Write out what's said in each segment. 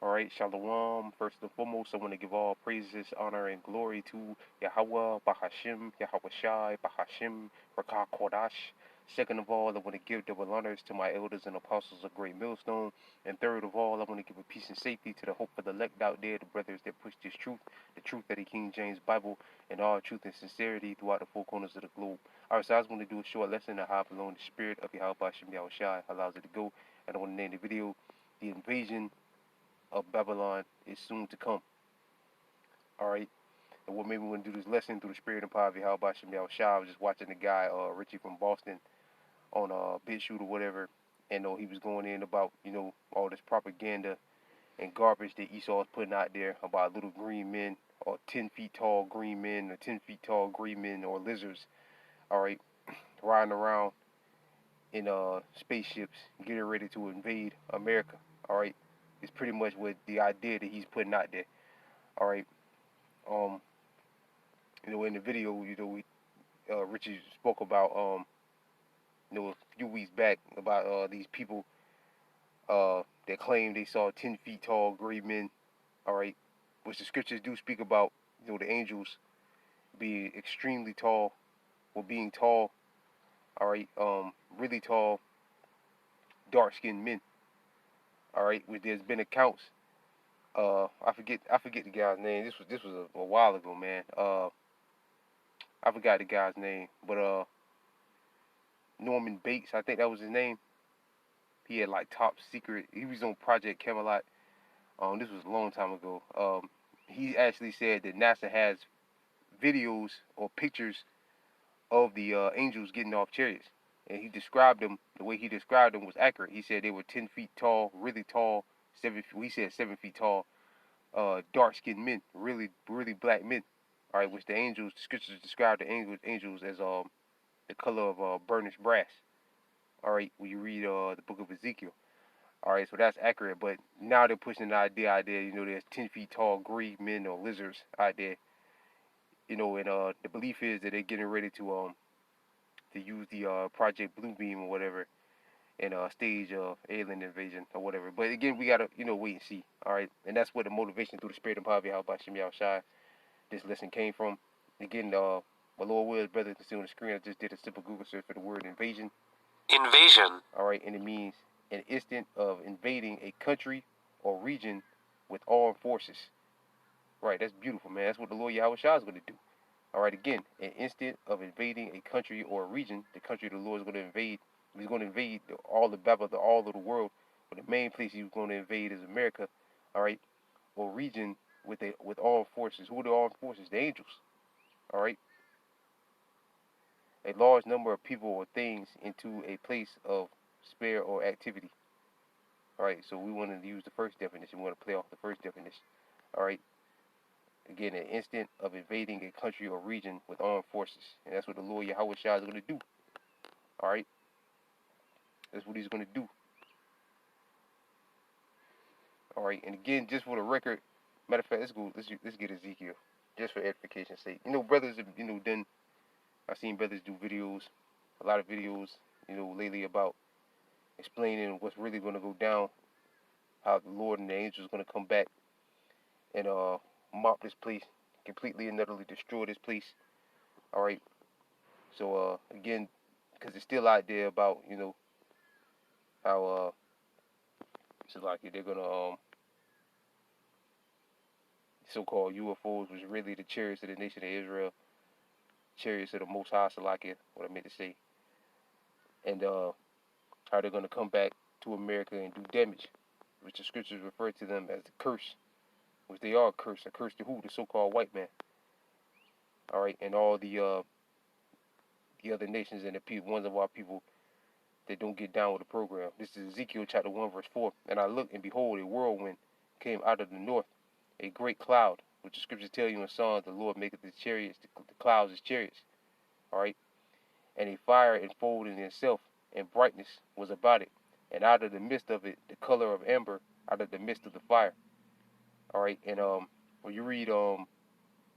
Alright, Shalom. First and foremost, I want to give all praises, honor, and glory to Yahweh, Bahashim, Yahweh Shai, Bahashim, Rakah Kodash. Second of all, I want to give double honors to my elders and apostles of Great Millstone. And third of all, I want to give a peace and safety to the hope for the elect out there, the brothers that push this truth, the truth of the King James Bible, and all truth and sincerity throughout the four corners of the globe. Alright, so I was going to do a short lesson on how alone the spirit of Yahweh Bahashim, Yahweh Shai allows it to go. And I want to name the video, The Invasion of Babylon is soon to come. Alright. And what made me want to do this lesson through the spirit and power of Yahweh Shem Yahweh Shai, I was just watching the guy, Richie from Boston, on BitChute or whatever, and he was going in about, all this propaganda and garbage that Esau's putting out there about little green men, or 10 feet tall green men, or 10 feet tall green men, or lizards, alright, riding around in spaceships, getting ready to invade America, alright. It's pretty much what the idea that he's putting out there. All right. In the video, we Richie spoke about a few weeks back about these people that claim they saw 10 feet tall green men. All right, which the scriptures do speak about. The angels being extremely tall, or being tall. All right, really tall, dark-skinned men. All right, which there's been accounts. I forget the guy's name. This was a while ago, man. I forgot the guy's name, but Norman Bates, I think that was his name. He had like top secret. He was on Project Camelot. This was a long time ago. He actually said that NASA has videos or pictures of the angels getting off chariots, and he described them. The way he described them was accurate. He said they were 10 feet tall, really tall. He said 7 feet tall, dark-skinned men, really, really black men. All right, which the scriptures describe the angels as the color of burnished brass. All right, when you read the book of Ezekiel. All right, so that's accurate. But now they're pushing the idea out there. There's 10 feet tall green men or lizards out there. And the belief is that they're getting ready to use the Project Bluebeam or whatever in a stage of alien invasion or whatever. But again, we gotta wait and see. All right, and that's where the motivation through the spirit and power of Yahweh Shem Yahweh Shai this lesson came from. Again, my Lord Will, brother, you can see on the screen, I just did a simple Google search for the word invasion. Invasion. All right, and it means an instant of invading a country or region with armed forces. Right, that's beautiful, man. That's what the Lord Yahweh Shai is going to do. All right, again, an instant of invading a country or a region. The country the Lord is going to invade. He's going to invade all of Babylon, all of the world. But the main place he's going to invade is America. All right, or region with armed forces. Who are the armed forces? The angels. All right. A large number of people or things into a place of spare or activity. All right. So we want to use the first definition. We want to play off the first definition. All right. Again, an instant of invading a country or region with armed forces, and that's what the Lord Yahweh Shai is going to do. All right. That's what he's going to do. All right. And again, just for the record, matter of fact, let's get Ezekiel, just for edification's sake. Brothers have done. I've seen brothers do videos, a lot of videos, lately about explaining what's really going to go down, how the Lord and the angels are going to come back and mop this place, completely and utterly destroy this place. All right. So again, because it's still out there about how it's like they're gonna so-called UFOs was really the chariots of the nation of Israel, chariots of the Most High, Salakia, what I meant to say, and how they're gonna come back to America and do damage, which the scriptures refer to them as the curse, which they are a curse to who? The so-called white man. All right, and all the other nations and the people, ones of our people that don't get down with the program. This is Ezekiel chapter 1 verse 4. And I looked, and behold, a whirlwind came out of the north, a great cloud, which the scriptures tell you in Psalms, the Lord maketh the chariots, the clouds his chariots. All right, and a fire enfolded in itself, and brightness was about it, and out of the midst of it, the color of amber, out of the midst of the fire. All right, and when you read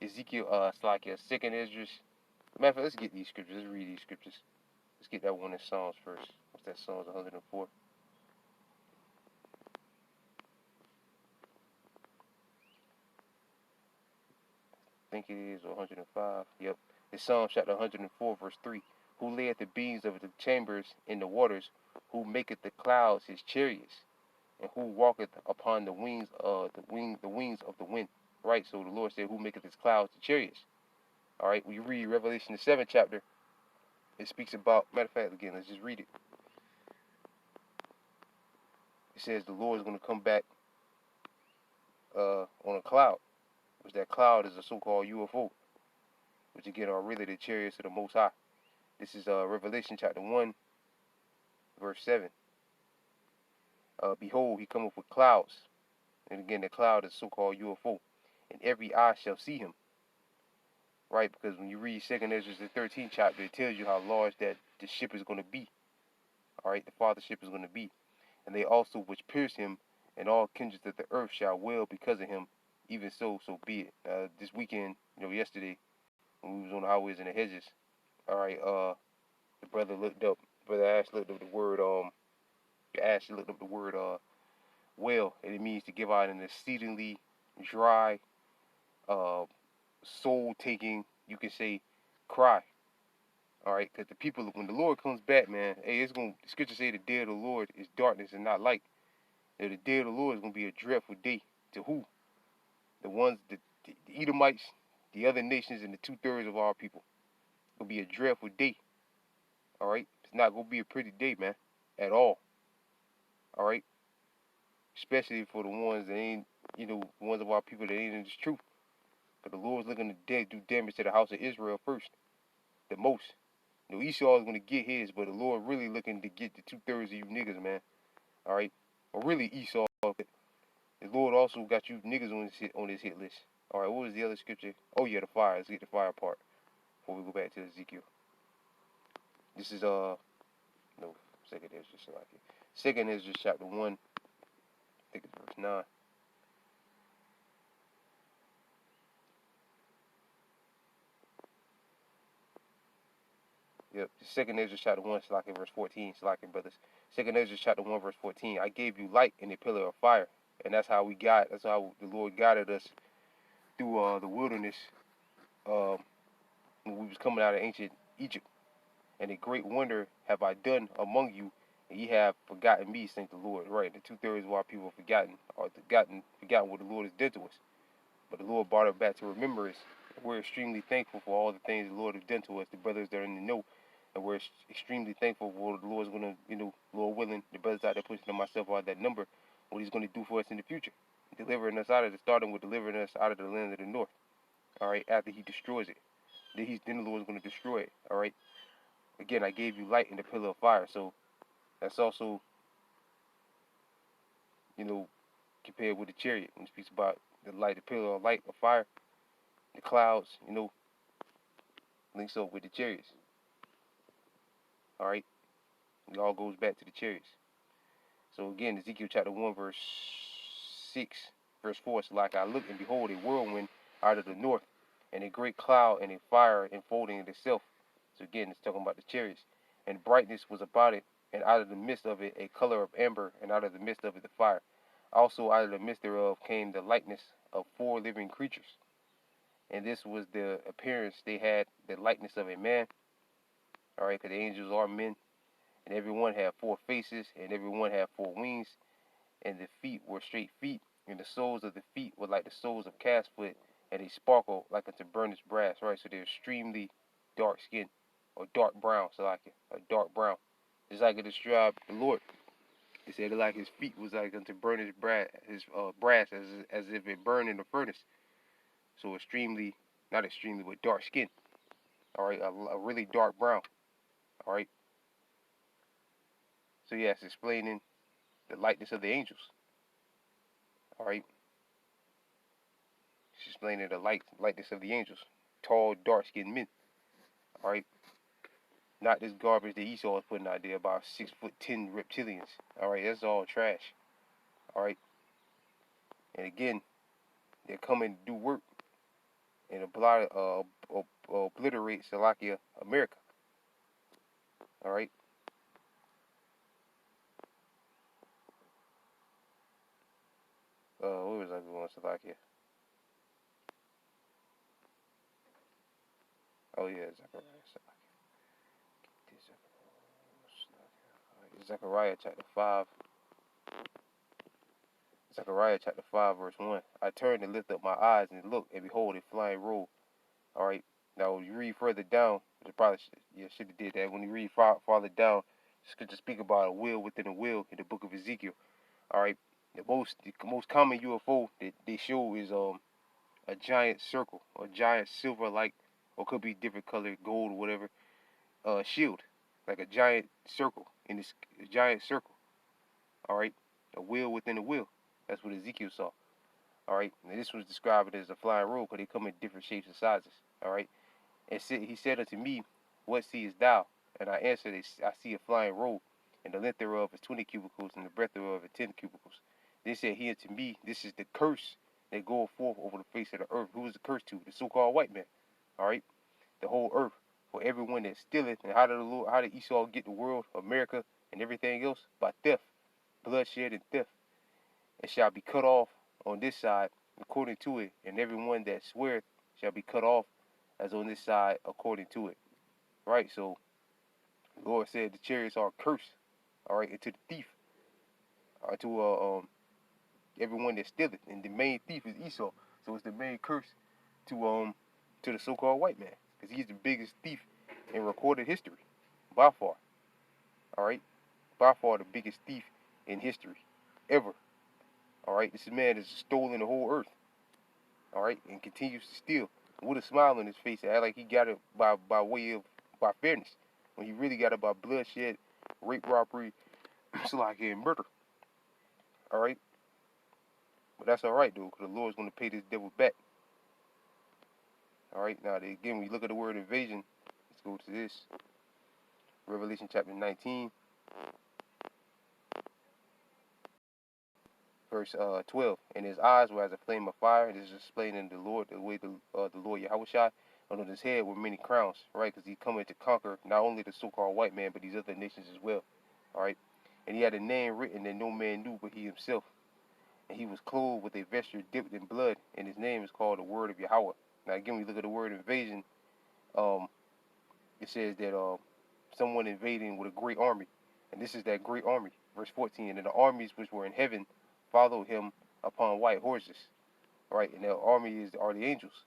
Ezekiel, it's like a second Esdras. Matter of fact, let's get these scriptures. Let's read these scriptures. Let's get that one in Psalms first. What's that? Psalms 104. think it is, or 105. Yep. It's Psalm chapter 104, verse 3. Who layeth the beams of the chambers in the waters, who maketh the clouds his chariots, and who walketh upon the wings of the wings of the wind. Right? So the Lord said, who maketh his clouds the chariots. All right, when you read Revelation the 7th chapter, it speaks about, matter of fact, again, let's just read it. It says the Lord is going to come back on a cloud, which that cloud is a so-called UFO, which again are really the chariots of the Most High. This is Revelation chapter 1, verse 7. Behold, he cometh with clouds, and again, the cloud is so-called UFO, and every eye shall see him. Right, because when you read 2nd Ezra the 13th chapter, it tells you how large that the ship is going to be. All right, the Father ship is going to be. And they also which pierced him, and all kindreds of the earth shall wail because of him. Even so be it. This weekend, yesterday, when we was on the highways and the hedges, all right, the brother Ash looked up the word, wail, and it means to give out an exceedingly dry, soul-taking, you can say, cry. All right, because the people, when the Lord comes back, man, hey, the scripture say the day of the Lord is darkness and not light. The day of the Lord is going to be a dreadful day. To who? The ones, the Edomites, the other nations, and the 2/3 of our people. It'll be a dreadful day. All right, it's not going to be a pretty day, man, at all. All right, especially for the ones that ain't, ones of our people that ain't in this truth. Because the Lord's looking to do damage to the house of Israel first, the most. Esau is going to get his, but the Lord really looking to get the 2/3 of you niggas, man. All right, or really Esau. The Lord also got you niggas on his hit list. All right, what was the other scripture? Oh yeah, the fire. Let's get the fire part before we go back to Ezekiel. This is 2nd Ezra, like it. 2nd Ezra chapter 1, I think it's verse 9. Yep, 2nd Ezra chapter 1, Slack verse 14, Slack brothers. 2nd Ezra chapter 1, verse 14. I gave you light in a pillar of fire, and that's how the Lord guided us through the wilderness when we was coming out of ancient Egypt. And a great wonder have I done among you, and ye have forgotten me, saith the Lord. Right, the 2/3 of our people have forgotten what the Lord has done to us. But the Lord brought it back to remembrance. We're extremely thankful for all the things the Lord has done to us, the brothers that are in the know. And we're extremely thankful for what the Lord's going to, Lord willing, the brothers out there pushing on myself out that number, what he's going to do for us in the future. Delivering us starting with delivering us out of the land of the north. All right, after he destroys it. Then the Lord's going to destroy it. All right. Again, I gave you light in the pillar of fire. So that's also, compared with the chariot. When it speaks about the light, the pillar of light of fire, the clouds, links up with the chariots. All right. It all goes back to the chariots. So again, Ezekiel chapter 1, verse 6, verse 4, it's like I looked and behold a whirlwind out of the north, and a great cloud and a fire enfolding it itself. So again, it's talking about the chariots. And brightness was about it, and out of the midst of it a color of amber, and out of the midst of it the fire. Also out of the midst thereof came the likeness of 4 living creatures. And this was the appearance. They had the likeness of a man. All right, because the angels are men. And every one had 4 faces, and every one had 4 wings. And the feet were straight feet, and the soles of the feet were like the soles of calf's foot, and they sparkled like unto burnished brass. Right, so they're extremely dark skinned, or dark brown, so like a dark brown. Just like it described the Lord. He said it like his feet was like unto burnished brass, as if it burned in the furnace. So extremely, not extremely, but dark skin. All right, a really dark brown. All right. So yeah, it's explaining the likeness of the angels. All right. It's explaining the likeness of the angels. Tall, dark-skinned men. All right. Not this garbage that Esau is putting out there about 6'10" reptilians. All right, that's all trash. All right. And again, they're coming to do work and obliterate Salakia, America. All right. Where was I going, Salakia? Oh yeah, Zechariah chapter 5. Zechariah chapter 5 verse 1. I turned and lifted up my eyes and looked, and behold, a flying robe. All right. Now, when you read further down, which I probably should have did that. When you read farther down, scripture speak about a wheel within a wheel in the book of Ezekiel. All right. The most common UFO that they show is a giant circle, or giant silver like, or could be different color, gold or whatever, shield, like a giant circle in this giant circle. All right. A wheel within a wheel. That's what Ezekiel saw. All right. And this was described as a flying robe because they come in different shapes and sizes. All right. And he said unto me, what seest thou? And I answered, I see a flying robe, and the length thereof is 20 cubicles, and the breadth thereof is 10 cubicles. Then said he unto me, this is the curse that goeth forth over the face of the earth. Who is the curse to? The so-called white man. All right, the whole earth, for everyone that stealeth. And how did Esau get the world, America, and everything else? By theft, bloodshed, and theft. It shall be cut off on this side according to it, and everyone that sweareth shall be cut off as on this side according to it. Right? So the Lord said the chariots are cursed. All right, and to the thief, to everyone that stealeth, and the main thief is Esau. So it's the main curse to the so-called white man, because he's the biggest thief in recorded history, by far. All right, by far the biggest thief in history, ever. All right, this man has stolen the whole earth. All right, and continues to steal with a smile on his face, and act like he got it by way of by fairness, when he really got it by bloodshed, rape, robbery, slaughter, and murder. All right, but that's all right though, because the Lord's going to pay this devil back. All right, now again, when you look at the word invasion, let's go to this Revelation chapter 19, verse 12. And his eyes were as a flame of fire. This is explaining the Lord, the way the Lord Yahushua. On his head were many crowns, right? Because he's coming to conquer not only the so-called white man, but these other nations as well. All right, and he had a name written that no man knew but he himself. And he was clothed with a vesture dipped in blood, and his name is called the Word of Yahweh. Now again, when you look at the word invasion, it says that someone invading with a great army, and this is that great army. Verse 14, and the armies which were in heaven followed him upon white horses. All right, and the army are the angels.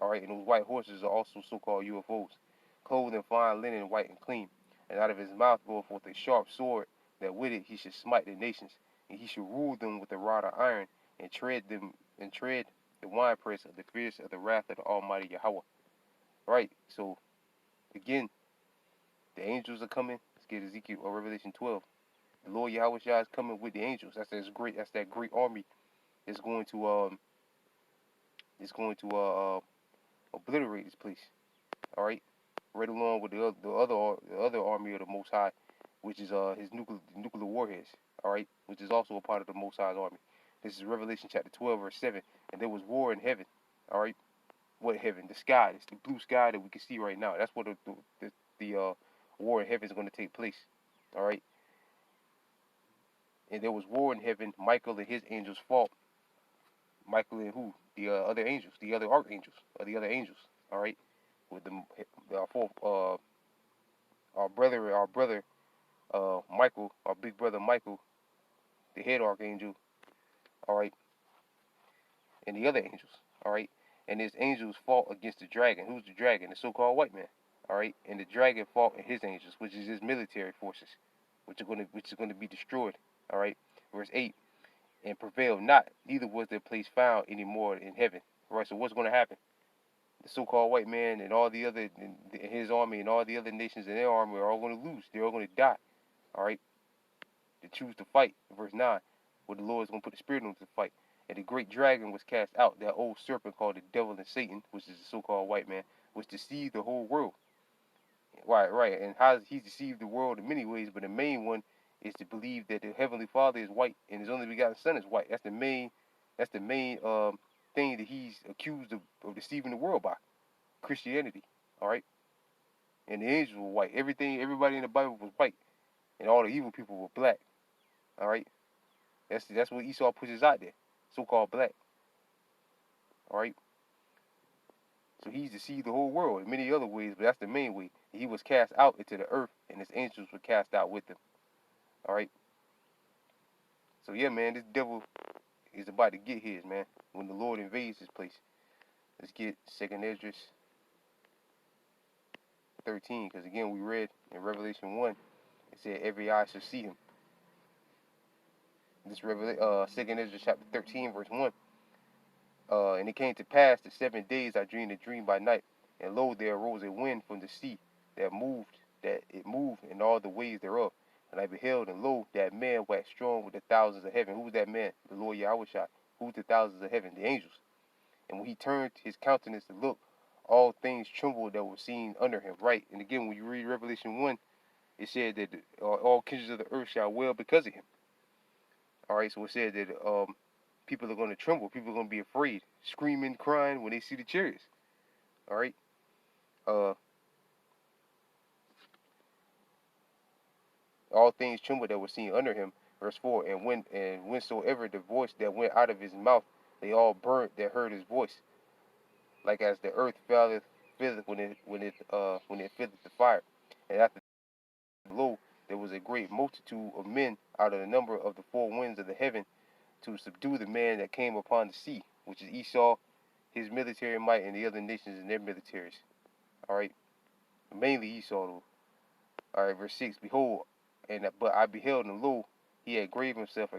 All right, and those white horses are also so-called UFOs, clothed in fine linen, white and clean. And out of his mouth goeth forth a sharp sword, that with it he should smite the nations, and he should rule them with a rod of iron, and tread the winepress of the fierce of the wrath of the Almighty Yahweh. Right. So again, the angels are coming. Let's get Ezekiel or Revelation 12. The Lord Yahushua is coming with the angels. That's that great army. Is going to obliterate this place. All right, right along with the other army of the Most High, which is his nuclear warheads. All right, which is also a part of the Most High's army. This is Revelation chapter 12 verse 7. And there was war in heaven. All right, what heaven? The sky. It's the blue sky that we can see right now. That's where the war in heaven is going to take place. All right, and there was war in heaven. Michael and his angels fought. Michael and who? The other angels, the other archangels, or the other angels. All right, with our brother, Michael, our big brother Michael, the head archangel. All right, and the other angels. All right, and his angels fought against the dragon. Who's the dragon? The so-called white man. All right, and the dragon fought and his angels, which is his military forces, which is going to be destroyed. All right, verse 8. And prevailed not, neither was their place found any more in heaven. All right, so what's going to happen? The so-called white man and all the other, and his army and all the other nations in their army are all going to lose. They're all going to die. All right, they choose to fight. Verse 9, where the Lord is going to put the spirit on them to fight. And the great dragon was cast out, that old serpent called the devil and Satan, which is the so-called white man, which deceived the whole world. Right. And how he's deceived the world in many ways, but the main one is to believe that the Heavenly Father is white and his only begotten Son is white. That's the main thing that he's accused of deceiving the world by. Christianity. All right. And the angels were white. Everybody in the Bible was white, and all the evil people were black. All right. That's what Esau pushes out there, so-called black. All right. So he's deceived the whole world in many other ways, but that's the main way. He was cast out into the earth, and his angels were cast out with him. All right. So yeah, man, this devil is about to get his, man. When the Lord invades this place, let's get 2nd Esdras 13, because again we read in Revelation 1, it said every eye shall see him. This 2nd Esdras chapter 13, verse 1. And it came to pass the 7 days I dreamed a dream by night, and lo, there arose a wind from the sea that it moved in all the ways thereof. And I beheld, and lo, that man waxed strong with the thousands of heaven. Who was that man? The Lord Yahushua. Who's the thousands of heaven? The angels. And when he turned his countenance to look, all things trembled that were seen under him. Right. And again, when you read Revelation 1, it said that all kindreds of the earth shall wail because of him. All right. So it said that people are going to tremble. People are going to be afraid, screaming, crying when they see the chariots. All right. All things trembled that were seen under him. Verse 4. And whensoever the voice that went out of his mouth, they all burnt that heard his voice, like as the earth filleth when it filleth the fire. And after, lo, there was a great multitude of men out of the number of the four winds of the heaven to subdue the man that came upon the sea, which is Esau, his military might, and the other nations and their militaries. All right, mainly Esau, though. All right, verse 6. Behold, but I beheld, and lo, he had graved himself